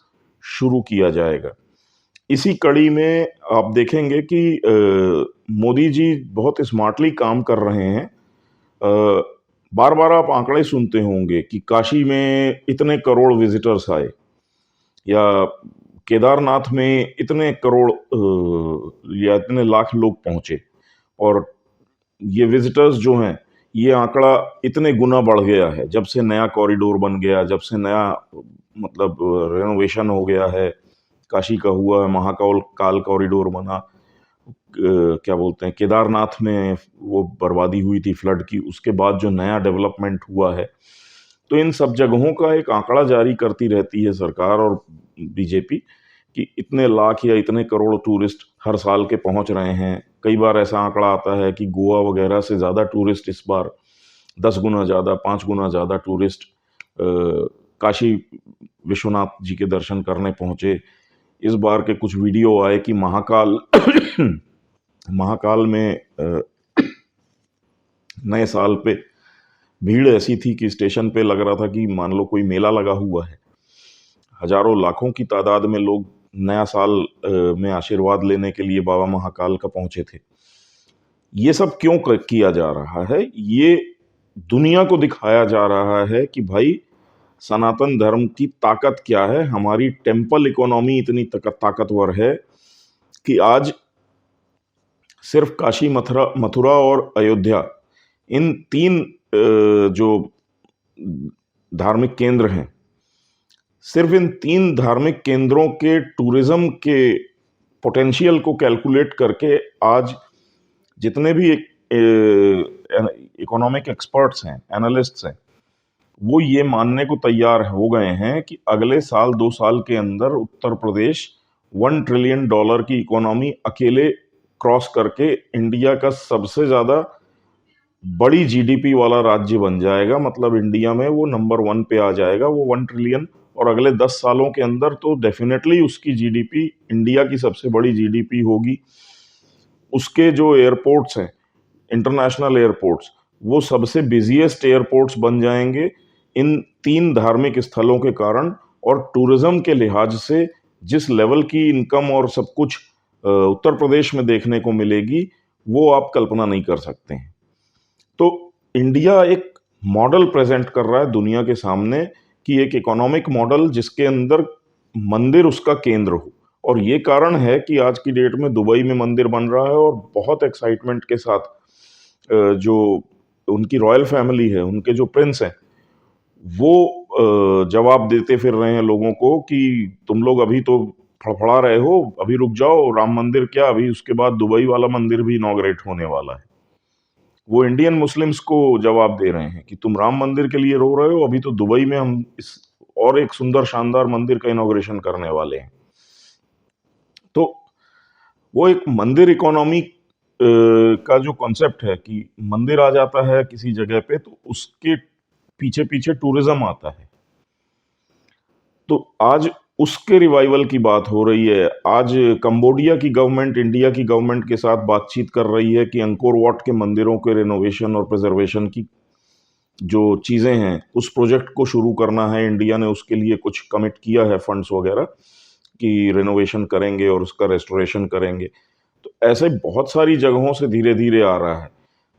Speaker 1: शुरू किया जाएगा। इसी कड़ी में आप देखेंगे कि मोदी जी बहुत स्मार्टली काम कर रहे हैं। बार बार आप आंकड़े सुनते होंगे कि काशी में इतने करोड़ विजिटर्स आए या केदारनाथ में इतने करोड़ या इतने लाख लोग पहुंचे और ये विजिटर्स जो हैं ये आंकड़ा इतने गुना बढ़ गया है जब से नया कॉरिडोर बन गया, जब से नया मतलब रेनोवेशन हो गया है, काशी का हुआ है, महाकाल काल कॉरिडोर बना, क्या बोलते हैं केदारनाथ में वो बर्बादी हुई थी फ्लड की, उसके बाद जो नया डेवलपमेंट हुआ है। तो इन सब जगहों का एक आंकड़ा जारी करती रहती है सरकार और बीजेपी कि इतने लाख या इतने करोड़ टूरिस्ट हर साल के पहुंच रहे हैं। कई बार ऐसा आंकड़ा आता है कि गोवा वगैरह से ज़्यादा टूरिस्ट इस बार 10 गुना ज़्यादा, 5 गुना ज़्यादा टूरिस्ट काशी विश्वनाथ जी के दर्शन करने पहुंचे। इस बार के कुछ वीडियो आए कि महाकाल महाकाल में नए साल पे भीड़ ऐसी थी कि स्टेशन पे लग रहा था कि मान लो कोई मेला लगा हुआ है। हजारों लाखों की तादाद में लोग नया साल में आशीर्वाद लेने के लिए बाबा महाकाल का पहुंचे थे। ये सब क्यों किया जा रहा है? ये दुनिया को दिखाया जा रहा है कि भाई सनातन धर्म की ताकत क्या है। हमारी टेम्पल इकोनॉमी इतनी ताकतवर है कि आज सिर्फ काशी, मथुरा मथुरा और अयोध्या, इन तीन जो धार्मिक केंद्र हैं, सिर्फ इन तीन धार्मिक केंद्रों के टूरिज्म के पोटेंशियल को कैलकुलेट करके आज जितने भी इकोनॉमिक एक्सपर्ट्स हैं, एनालिस्ट्स हैं, वो ये मानने को तैयार हो गए हैं कि अगले साल 2 साल के अंदर उत्तर प्रदेश $1 ट्रिलियन की इकोनॉमी अकेले क्रॉस करके इंडिया का सबसे ज्यादा बड़ी जीडीपी वाला राज्य बन जाएगा। मतलब इंडिया में वो नंबर 1 पे आ जाएगा, वो 1 ट्रिलियन। और अगले 10 सालों के अंदर तो डेफिनेटली उसकी जीडीपी इंडिया की सबसे बड़ी जीडीपी होगी। उसके जो एयरपोर्ट्स हैं, इंटरनेशनल एयरपोर्ट्स, वो सबसे बिजिएस्ट एयरपोर्ट्स बन जाएंगे इन तीन धार्मिक स्थलों के कारण। और टूरिज्म के लिहाज से जिस लेवल की इनकम और सब कुछ उत्तर प्रदेश में देखने को मिलेगी, वो आप कल्पना नहीं कर सकते हैं। तो इंडिया एक मॉडल प्रेजेंट कर रहा है दुनिया के सामने कि एक इकोनॉमिक मॉडल जिसके अंदर मंदिर उसका केंद्र हो। और ये कारण है कि आज की डेट में दुबई में मंदिर बन रहा है और बहुत एक्साइटमेंट के साथ जो उनकी रॉयल फैमिली है, उनके जो प्रिंस हैं, वो जवाब देते फिर रहे हैं लोगों को कि तुम लोग अभी तो फड़फड़ा रहे हो, अभी रुक जाओ, राम मंदिर क्या, अभी उसके बाद दुबई वाला मंदिर भी इनॉग्रेट होने वाला है। वो इंडियन मुस्लिम्स को जवाब दे रहे हैं कि तुम राम मंदिर के लिए रो रहे हो, अभी तो दुबई में हम इस और एक सुंदर शानदार मंदिर का इनॉग्रेशन करने वाले हैं। तो वो एक मंदिर इकोनॉमी का जो कॉन्सेप्ट है कि मंदिर आ जाता है किसी जगह पे तो उसके पीछे पीछे टूरिज्म आता है। तो आज उसके रिवाइवल की बात हो रही है। आज कंबोडिया की गवर्नमेंट इंडिया की गवर्नमेंट के साथ बातचीत कर रही है कि अंकोर वाट के मंदिरों के रिनोवेशन और प्रिजर्वेशन की जो चीज़ें हैं, उस प्रोजेक्ट को शुरू करना है। इंडिया ने उसके लिए कुछ कमिट किया है, फंड्स वगैरह, कि रिनोवेशन करेंगे और उसका रेस्टोरेशन करेंगे। तो ऐसे बहुत सारी जगहों से धीरे धीरे आ रहा है।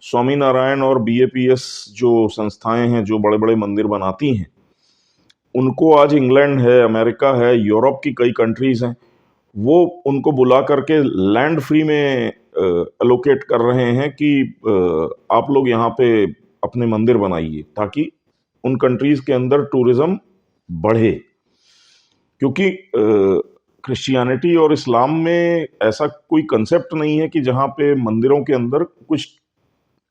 Speaker 1: स्वामीनारायण और बीएपीएस जो संस्थाएं हैं जो बड़े बड़े मंदिर बनाती हैं, उनको आज इंग्लैंड है, अमेरिका है, यूरोप की कई कंट्रीज हैं, वो उनको बुला करके लैंड फ्री में अलोकेट कर रहे हैं कि आप लोग यहाँ पे अपने मंदिर बनाइए, ताकि उन कंट्रीज के अंदर टूरिज्म बढ़े। क्योंकि क्रिश्चियनिटी और इस्लाम में ऐसा कोई कंसेप्ट नहीं है कि जहाँ पे मंदिरों के अंदर कुछ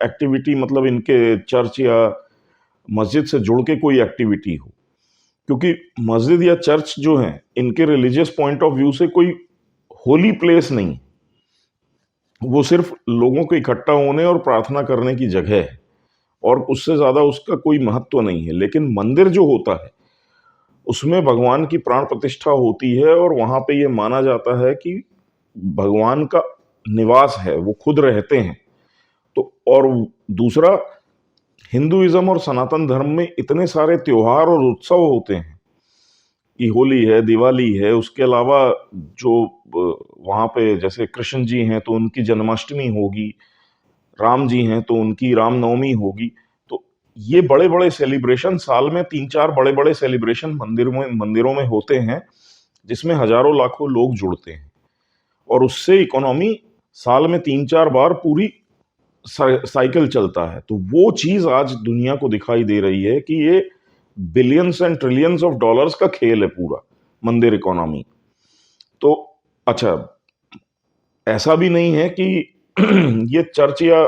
Speaker 1: एक्टिविटी, मतलब इनके चर्च या मस्जिद से जुड़ के कोई एक्टिविटी हो। क्योंकि मस्जिद या चर्च जो है, इनके रिलीजियस पॉइंट ऑफ व्यू से कोई होली प्लेस नहीं, वो सिर्फ लोगों के इकट्ठा होने और प्रार्थना करने की जगह है, और उससे ज्यादा उसका कोई महत्व नहीं है। लेकिन मंदिर जो होता है उसमें भगवान की प्राण प्रतिष्ठा होती है, और वहां पे ये माना जाता है कि भगवान का निवास है, वो खुद रहते हैं। तो और दूसरा, हिंदुइज्म और सनातन धर्म में इतने सारे त्योहार और उत्सव होते हैं कि होली है, दिवाली है, उसके अलावा जो वहाँ पे जैसे कृष्ण जी हैं तो उनकी जन्माष्टमी होगी, राम जी हैं तो उनकी रामनवमी होगी। तो ये बड़े बड़े सेलिब्रेशन, साल में 3-4 बड़े बड़े सेलिब्रेशन मंदिरों में होते हैं, जिसमें हजारों लाखों लोग जुड़ते हैं, और उससे इकोनॉमी साल में 3-4 बार पूरी साइकिल चलता है। तो वो चीज आज दुनिया को दिखाई दे रही है कि ये billions and trillions of dollars का खेल है पूरा मंदिर इकोनॉमी। तो अच्छा, ऐसा भी नहीं है कि ये चर्च या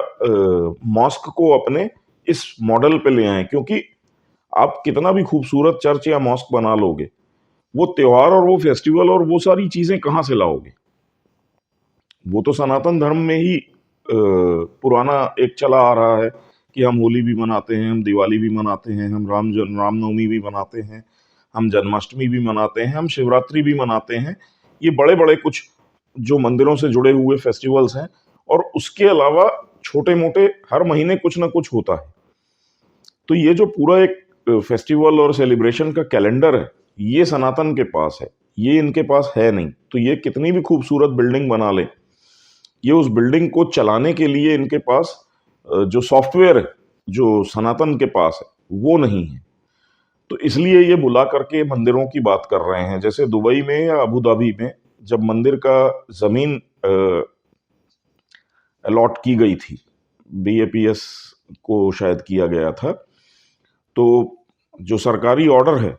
Speaker 1: मॉस्क को अपने इस मॉडल पे ले आए, क्योंकि आप कितना भी खूबसूरत चर्च या मॉस्क बना लोगे, वो त्योहार और वो फेस्टिवल और वो सारी चीजें कहाँ से लाओगे? वो तो सनातन धर्म में ही पुराना एक चला आ रहा है कि हम होली भी मनाते हैं, हम दिवाली भी मनाते हैं, हम रामनवमी भी मनाते हैं, हम जन्माष्टमी भी मनाते हैं, हम शिवरात्रि भी मनाते हैं। ये बड़े बड़े कुछ जो मंदिरों से जुड़े हुए फेस्टिवल्स हैं, और उसके अलावा छोटे मोटे हर महीने कुछ ना कुछ होता है। तो ये जो पूरा एक फेस्टिवल और सेलिब्रेशन का कैलेंडर है, ये सनातन के पास है, ये इनके पास है नहीं। तो ये कितनी भी खूबसूरत बिल्डिंग बना ले, ये उस बिल्डिंग को चलाने के लिए इनके पास जो सॉफ्टवेयर है, जो सनातन के पास है, वो नहीं है। तो इसलिए ये बुला करके मंदिरों की बात कर रहे हैं। जैसे दुबई में या अबू धाबी में जब मंदिर का जमीन अलॉट की गई थी, बीएपीएस को शायद किया गया था, तो जो सरकारी ऑर्डर है,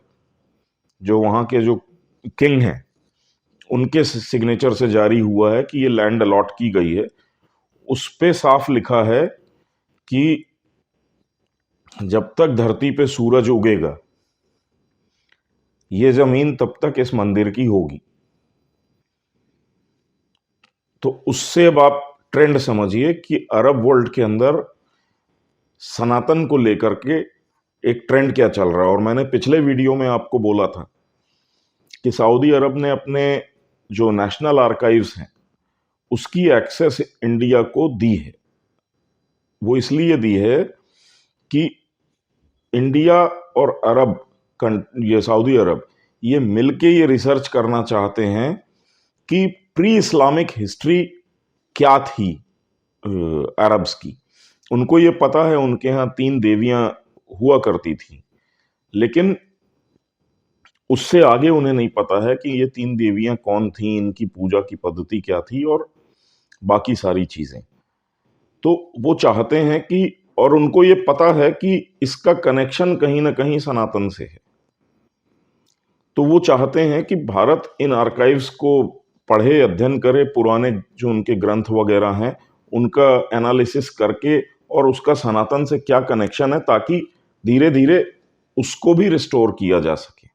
Speaker 1: जो वहाँ के जो किंग हैं, उनके सिग्नेचर से जारी हुआ है कि ये लैंड अलॉट की गई है। उस पे साफ लिखा है कि जब तक धरती पे सूरज उगेगा, ये जमीन तब तक इस मंदिर की होगी। तो उससे अब आप ट्रेंड समझिए कि अरब वर्ल्ड के अंदर सनातन को लेकर के एक ट्रेंड क्या चल रहा है। और मैंने पिछले वीडियो में आपको बोला था कि सऊदी अरब ने अपने जो नेशनल आर्काइव्स हैं, उसकी एक्सेस इंडिया को दी है। वो इसलिए दी है कि इंडिया और ये सऊदी अरब, ये मिलके ये रिसर्च करना चाहते हैं कि प्री इस्लामिक हिस्ट्री क्या थी अरब्स की। उनको ये पता है उनके यहाँ 3 देवियां हुआ करती थी, लेकिन उससे आगे उन्हें नहीं पता है कि ये 3 देवियां कौन थी, इनकी पूजा की पद्धति क्या थी और बाकी सारी चीजें। तो वो चाहते हैं कि, और उनको ये पता है कि इसका कनेक्शन कहीं ना कहीं सनातन से है। तो वो चाहते हैं कि भारत इन आर्काइव्स को पढ़े, अध्ययन करे, पुराने जो उनके ग्रंथ वगैरह हैं उनका एनालिसिस करके, और उसका सनातन से क्या कनेक्शन है, ताकि धीरे धीरे उसको भी रिस्टोर किया जा सके।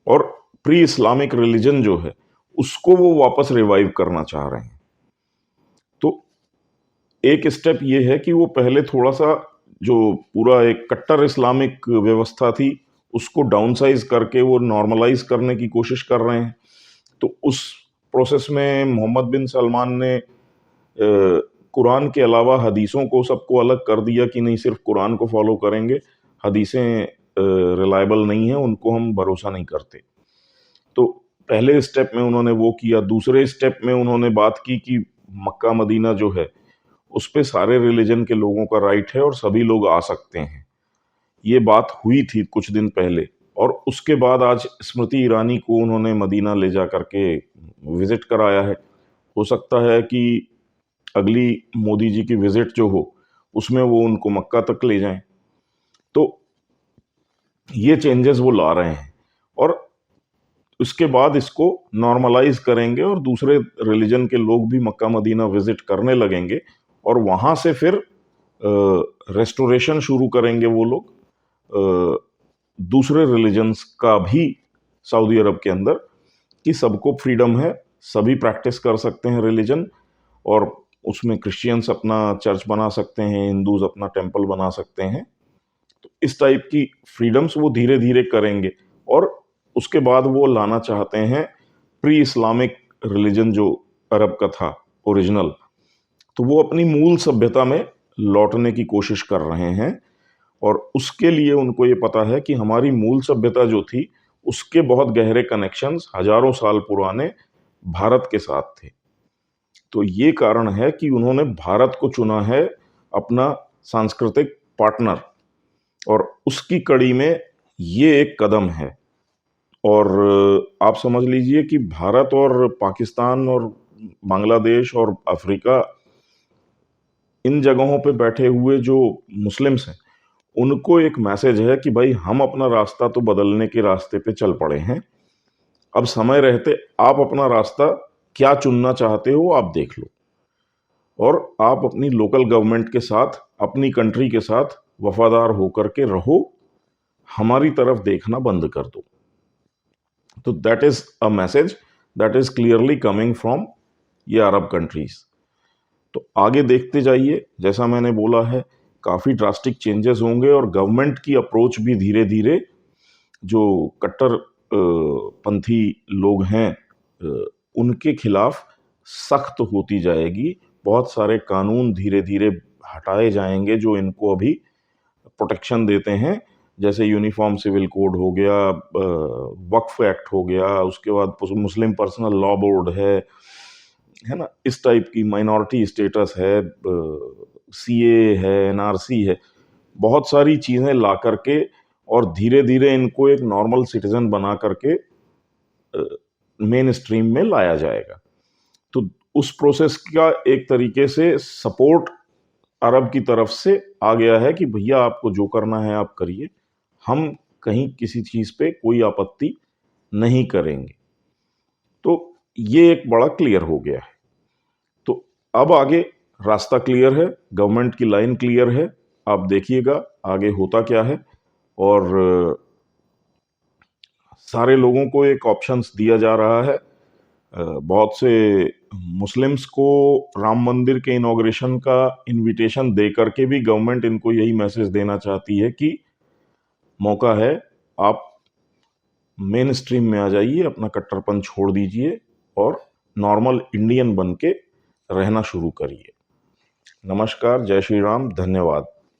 Speaker 1: और प्री इस्लामिक रिलीजन जो है उसको वो वापस रिवाइव करना चाह रहे हैं। तो एक स्टेप ये है कि वो पहले थोड़ा सा जो पूरा एक कट्टर इस्लामिक व्यवस्था थी उसको डाउनसाइज करके वो नॉर्मलाइज करने की कोशिश कर रहे हैं। तो उस प्रोसेस में मोहम्मद बिन सलमान ने कुरान के अलावा हदीसों को सबको अलग कर दिया कि नहीं, सिर्फ कुरान को फॉलो करेंगे, हदीसें रिलायबल नहीं है, उनको हम भरोसा नहीं करते। तो पहले स्टेप में उन्होंने वो किया। दूसरे स्टेप में उन्होंने बात की कि मक्का मदीना जो है उस पे सारे रिलीजन के लोगों का राइट है और सभी लोग आ सकते हैं। ये बात हुई थी कुछ दिन पहले, और उसके बाद आज स्मृति ईरानी को उन्होंने मदीना ले जा करके विजिट कराया है। हो सकता है कि अगली मोदी जी की विजिट जो हो उसमें वो उनको मक्का तक ले जाएं। तो ये चेंजेस वो ला रहे हैं, और उसके बाद इसको नॉर्मलाइज करेंगे और दूसरे रिलीजन के लोग भी मक्का मदीना विजिट करने लगेंगे, और वहां से फिर रेस्टोरेशन शुरू करेंगे वो लोग दूसरे रिलीजन्स का भी सऊदी अरब के अंदर, कि सबको फ्रीडम है, सभी प्रैक्टिस कर सकते हैं रिलीजन, और उसमें क्रिश्चियंस अपना चर्च बना सकते हैं, हिंदूज अपना टेम्पल बना सकते हैं। तो इस टाइप की फ्रीडम्स वो धीरे धीरे करेंगे, और उसके बाद वो लाना चाहते हैं प्री इस्लामिक रिलीजन जो अरब का था ओरिजिनल, तो वो अपनी मूल सभ्यता में लौटने की कोशिश कर रहे हैं। और उसके लिए उनको ये पता है कि हमारी मूल सभ्यता जो थी उसके बहुत गहरे कनेक्शंस हजारों साल पुराने भारत के साथ थे। तो ये कारण है कि उन्होंने भारत को चुना है अपना सांस्कृतिक पार्टनर, और उसकी कड़ी में ये एक कदम है। और आप समझ लीजिए कि भारत और पाकिस्तान और बांग्लादेश और अफ्रीका, इन जगहों पे बैठे हुए जो मुस्लिम्स हैं, उनको एक मैसेज है कि भाई हम अपना रास्ता तो बदलने के रास्ते पे चल पड़े हैं, अब समय रहते आप अपना रास्ता क्या चुनना चाहते हो आप देख लो, और आप अपनी लोकल गवर्नमेंट के साथ, अपनी कंट्री के साथ वफादार होकर के रहो, हमारी तरफ देखना बंद कर दो। तो that is a message that is clearly coming from ये अरब कंट्रीज। तो आगे देखते जाइए, जैसा मैंने बोला है काफ़ी ड्रास्टिक चेंजेस होंगे, और गवर्नमेंट की अप्रोच भी धीरे धीरे जो कट्टर पंथी लोग हैं उनके खिलाफ सख्त होती जाएगी। बहुत सारे कानून धीरे धीरे हटाए जाएंगे जो इनको अभी प्रोटेक्शन देते हैं, जैसे यूनिफॉर्म सिविल कोड हो गया, वक्फ एक्ट हो गया, उसके बाद मुस्लिम पर्सनल लॉ बोर्ड है ना, इस टाइप की माइनॉरिटी स्टेटस है, सीए है, एनआरसी है, बहुत सारी चीज़ें ला करके और धीरे धीरे इनको एक नॉर्मल सिटीजन बना करके मेन स्ट्रीम में लाया जाएगा। तो उस प्रोसेस का एक तरीके से सपोर्ट अरब की तरफ से आ गया है कि भैया आपको जो करना है आप करिए, हम कहीं किसी चीज़ पे कोई आपत्ति नहीं करेंगे। तो ये एक बड़ा क्लियर हो गया है। तो अब आगे रास्ता क्लियर है, गवर्नमेंट की लाइन क्लियर है, आप देखिएगा आगे होता क्या है। और सारे लोगों को एक ऑप्शंस दिया जा रहा है। बहुत से मुस्लिम्स को राम मंदिर के इनॉग्रेशन का इनविटेशन दे करके भी गवर्नमेंट इनको यही मैसेज देना चाहती है कि मौका है, आप मेन स्ट्रीम में आ जाइए, अपना कट्टरपन छोड़ दीजिए और नॉर्मल इंडियन बन के रहना शुरू करिए। नमस्कार, जय श्री राम, धन्यवाद।